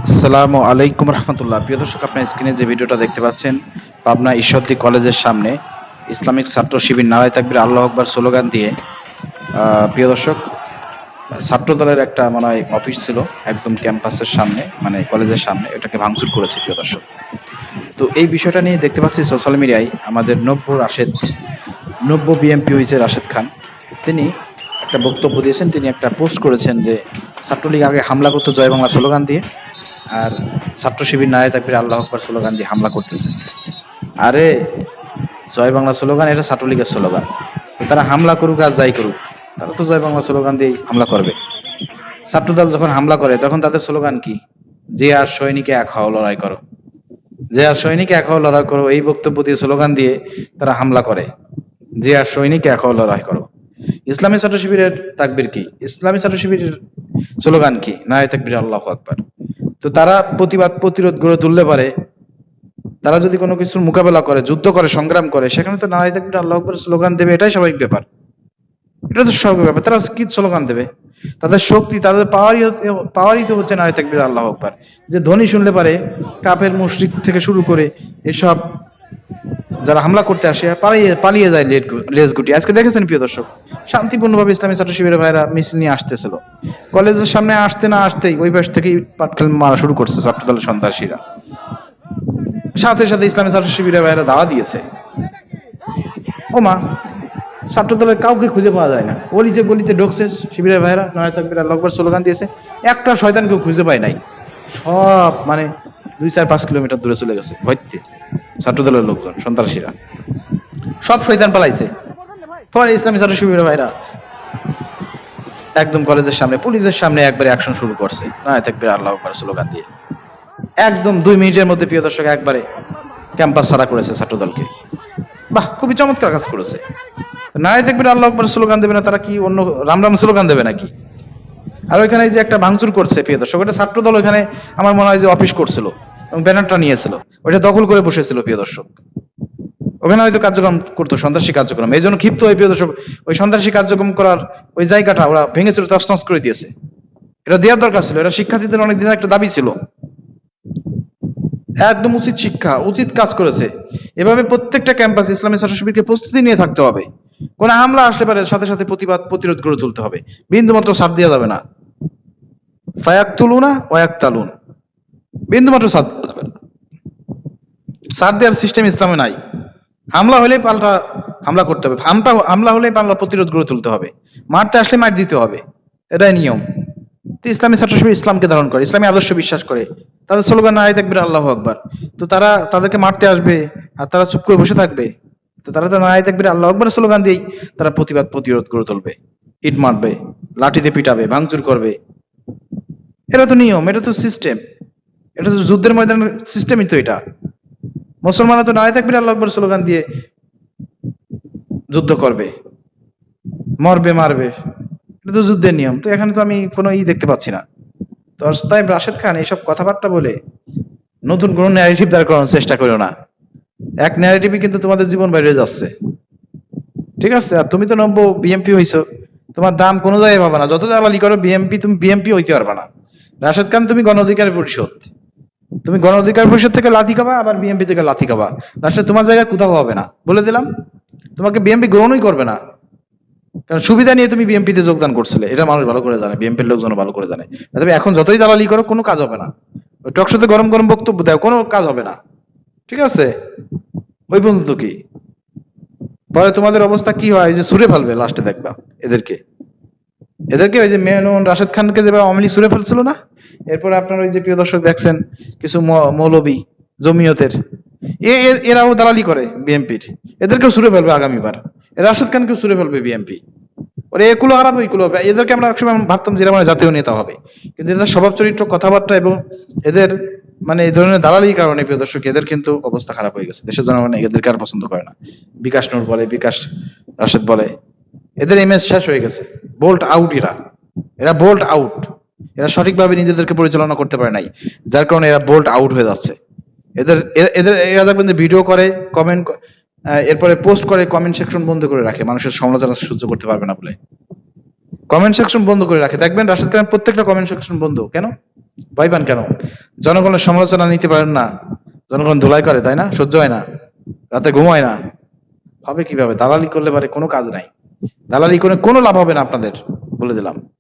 আসসালামু আলাইকুম রহমতুল্লাহ। প্রিয় দর্শক, আপনার স্ক্রিনে যে ভিডিওটা দেখতে পাচ্ছেন, পাবনা ঈশ্বরদী কলেজের সামনে ইসলামিক ছাত্র শিবির নারায়ে তাকবীর আল্লাহু আকবার স্লোগান দিয়ে প্রিয় দর্শক, ছাত্র দলের একটা মনে হয় অফিস ছিল একদম ক্যাম্পাসের সামনে, মানে কলেজের সামনে, এটাকে ভাঙচুর করেছে প্রিয় দর্শক। তো এই বিষয়টা নিয়ে দেখতে পাচ্ছি সোশ্যাল মিডিয়ায় আমাদের নব্য বিএমপি হয়েছে রাশেদ খান, তিনি একটা বক্তব্য দিয়েছেন। তিনি একটা পোস্ট করেছেন যে ছাত্রলীগ আগে হামলা করতো জয় বাংলা স্লোগান দিয়ে, আর ছাত্র শিবির নারায়ে তাকবীর আল্লাহু আকবার স্লোগান দিয়ে হামলা করতেছে। আরে জয় বাংলা স্লোগান এটা ছাত্রলীগের স্লোগান, তারা হামলা করুক আর যাই করুক, তারা তো জয় বাংলা স্লোগান দিয়েই হামলা করবে। ছাত্রদল যখন হামলা করে তখন তাদের স্লোগান কি? যে আর সৈনিকে এক হও লড়াই করো, যে আর সৈনিকে এক হও লড়াই করো, এই বক্তব্য দিয়ে স্লোগান দিয়ে তারা হামলা করে। যে আর সৈনিকে এক হও লড়াই করো। ইসলামী ছাত্র শিবিরের তাকবীর কি? ইসলামী ছাত্র শিবিরের স্লোগান কি? নারায়ে তাকবীর আল্লাহু আকবার। তো তারা প্রতিবাদ প্রতিরোধ গড়ে তুললে পারে, তারা যদি কোনো কিছুর মোকাবেলা করে, যুদ্ধ করে, সংগ্রাম করে, সেখানে তো নারায়ে তাকবীর আল্লাহু আকবার স্লোগান দেবে, এটাই স্বাভাবিক ব্যাপার। এটা তো স্বাভাবিক ব্যাপার। তারা কি স্লোগান দেবে? তাদের শক্তি, তাদের পাওয়ারই তো হচ্ছে নারায়ে তাকবীর আল্লাহু আকবার। যে ধ্বনি শুনলে পারে কাফের মুশরিক থেকে শুরু করে এসব যারা হামলা করতে আসে পালিয়ে যায় লেজ গুটি। আজকে দেখেছেন প্রিয় দর্শক, শান্তিপূর্ণভাবে ইসলামী ছাত্র শিবিরের ভাইরা মিছিল নিয়ে আসতেছিল, কলেজের সামনে আসতে না আসতেই ওই পাশ থেকেই পাটকেল মারা শুরু করছে ছাত্রদলের সন্ত্রাসীরা। সাথে সাথে ইসলামী ছাত্র শিবিরের ভাইরা দাওয়া দিয়েছে। ওমা, ছাত্রদলের কাউকে খুঁজে পাওয়া যায় না। অলিতে গলিতে ঢুকছে শিবিরের ভাইরা, নারায়ে তাকবীর আল্লাহু আকবার স্লোগান দিয়েছে, একটা শয়তানকেও খুঁজে পায় নাই। সব মানে 2-4-5 কিলোমিটার দূরে চলে গেছে ভয়তে। ছাত্রদলের লোকজন সন্ত্রাসীরা সব শয়তান পালাইছে। পরে ইসলামী ছাত্র শিবিরের ভাইরা একদম কলেজের সামনে, পুলিশের সামনে একবারে অ্যাকশন শুরু করছে নারায়ে তাকবীর আল্লাহু আকবার স্লোগান দিয়ে। একদম 2 মিনিটের মধ্যে প্রিয় দর্শক একবারে ক্যাম্পাস ছাড়া করেছে ছাত্রদলকে। বাহ, খুবই চমৎকার কাজ করেছে। নারায়ে তাকবীর আল্লাহু আকবার স্লোগান দেবে না, তারা কি অন্য রাম রাম স্লোগান দেবে নাকি? আর ওইখানে যে একটা ভাঙচুর করছে প্রিয় দর্শক, ওটা ছাত্রদল ওইখানে আমার মনে হয় যে অফিস করছিল এবং ব্যানারটা নিয়েছিল, ওইটা দখল করে বসেছিল প্রিয় দর্শক। ওখানে হয়তো কার্যক্রম করতো, সন্ত্রাসী কার্যক্রম, এই জন্য ক্ষিপ্ত হয়ে প্রিয় দর্শক ওই সন্ত্রাসী কার্যক্রম করার ওই জায়গাটা ওরা ভেঙে চুরে তছনছ করে দিয়েছে। এটা দেওয়ার দরকার ছিল, এটা শিক্ষার্থীদের অনেক দিনের একটা দাবি ছিল। একদম উচিত শিক্ষা, উচিত কাজ করেছে। এভাবে প্রত্যেকটা ক্যাম্পাস ইসলামী ছাত্র শিবিরকে প্রস্তুতি নিয়ে থাকতে হবে। কোন হামলা আসলে পারে সাথে সাথে প্রতিবাদ প্রতিরোধ গড়ে তুলতে হবে, বিন্দু মাত্র ছাড় দেওয়া যাবে না। ফায়াকতুলুনা ওয়ায়াকতালুন, বিন্দু মাত্র ছাড় দেওয়া যাবে না। ছাড় দেওয়ার সিস্টেম ইসলামে নাই। হামলা হলেই পাল্টা হামলা করতে হবে, হামলা হলেই পাল্টা প্রতিরোধ গড়ে তুলতে হবে, মারতে আসলে মার দিতে হবে, এটাই নিয়ম। তো ইসলামী ছাত্র শিবির ইসলামকে ধারণ করে, ইসলামী আদর্শ বিশ্বাস করে, তাদের স্লোগান নারায়ে তাকবীর আল্লাহু আকবার। তো তারা তাদেরকে মারতে আসবে আর তারা চুপ করে বসে থাকবে? তো তারা তো নারায়ে তাকবীর আল্লাহু আকবার স্লোগান দিয়েই তারা প্রতিবাদ প্রতিরোধ গড়ে তুলবে, ইট মারবে, লাঠিতে পিটাবে, ভাঙচুর করবে। এটা তো নিয়ম, এটা তো সিস্টেম, এটা তো যুদ্ধের ময়দানের সিস্টেমই তো এটা। মুসলমানরা তো নারায়ে তাকবীর আল্লাহু আকবার স্লোগান দিয়ে যুদ্ধ করবে, মরবে, মারবে, এটা তো যুদ্ধের নিয়ম। তো এখানে তো আমি কোনো দেখতে পাচ্ছি না। তো তাই রাশেদ খান এইসব কথাবার্তা বলে নতুন কোন ন্যারেটিভ দাঁড় করানোর চেষ্টা করো না। এক ন্যারেটিভই কিন্তু তোমাদের জীবন বাইরে যাচ্ছে, ঠিক আছে? আর তুমি তো নব্য বিএমপি হইছো, তোমার দাম কোনো জায়গায় পাবা না। যত দালালি করো বিএমপি, তুমি বিএমপি হইতে পারবা না। রাশেদ খান, তুমি গণ অধিকার পরিষদ, তুমি গণ অধিকার পরিষদ থেকে লাথি খাবা, আবার বিএমপি থেকে লাথি খাবা। রাশেদ তোমার জায়গায় কোথাও হবে না, বলে দিলাম। তোমাকে বিএমপি গ্রহণই করবে না, কারণ সুবিধা নিয়ে তুমি বিএমপিতে যোগদান করছিলে, এটা মানুষ ভালো করে জানে, বিএমপির লোকজন ভালো করে জানে। তবে এখন যতই দালালি করো কোনো কাজ হবে না, ওই টকশোতে গরম গরম বক্তব্য দেয়, কোনো কাজ হবে না, ঠিক আছে? ওই পর্যন্ত কি, পরে তোমাদের অবস্থা কি হয় যে সুরে ফেলবে লাস্টে দেখবা এদেরকে। এদেরকে ওই যে মেনন রাশেদ খানকে যেভাবে আওয়ামী লীগ সুরে ফেলছিল না, এরপরে আপনার ওই যে প্রিয় দর্শক দেখছেন কিছু মৌলবী জমিয়তের, এরাও দালালি করে বিএমপির, এদেরকেও সুরে ফেলবে আগামীবার। রাশেদ খানকেও সুরে ফেলবে বিএমপি। ওরে এগুলো হারাবো, এগুলো এদেরকে আমরা একসময় ভাবতাম যে এরা মানে জাতীয় নেতা হবে, কিন্তু এদের স্বভাব চরিত্র, কথাবার্তা এবং এদের মানে এই ধরনের দালালির কারণে প্রিয় দর্শক এদের কিন্তু অবস্থা খারাপ হয়ে গেছে। দেশের জনগণ এদেরকে আর পছন্দ করে না। বিকাশ নূর বলে, বিকাশ রাশেদ বলে, এদের ইমেজ শেষ হয়ে গেছে, বোল্ট আউট। এরা বোল্ট আউট, এরা সঠিকভাবে নিজেদেরকে পরিচালনা করতে পারে নাই, যার কারণে এরা বোল্ট আউট হয়ে যাচ্ছে। এদের এদের এরা দেখবেন যে ভিডিও করে, কমেন্ট, এরপরে পোস্ট করে, কমেন্ট সেকশন বন্ধ করে রাখে, মানুষের সমালোচনা সহ্য করতে পারবে না বলে কমেন্ট সেকশন বন্ধ করে রাখে। দেখবেন রাশেদ খানের প্রত্যেকটা কমেন্ট সেকশন বন্ধ। কেন? ভয় পান কেন? জনগণের সমালোচনা নিতে পারেন না, জনগণ ধুলাই করে, তাই না? সহ্য হয় না, রাতে ঘুম হয় না, হবে কিভাবে? দালালি করলে পারে কোনো কাজ নাই, দালালি করে কোনো লাভ হবে না আপনাদের, বলে দিলাম।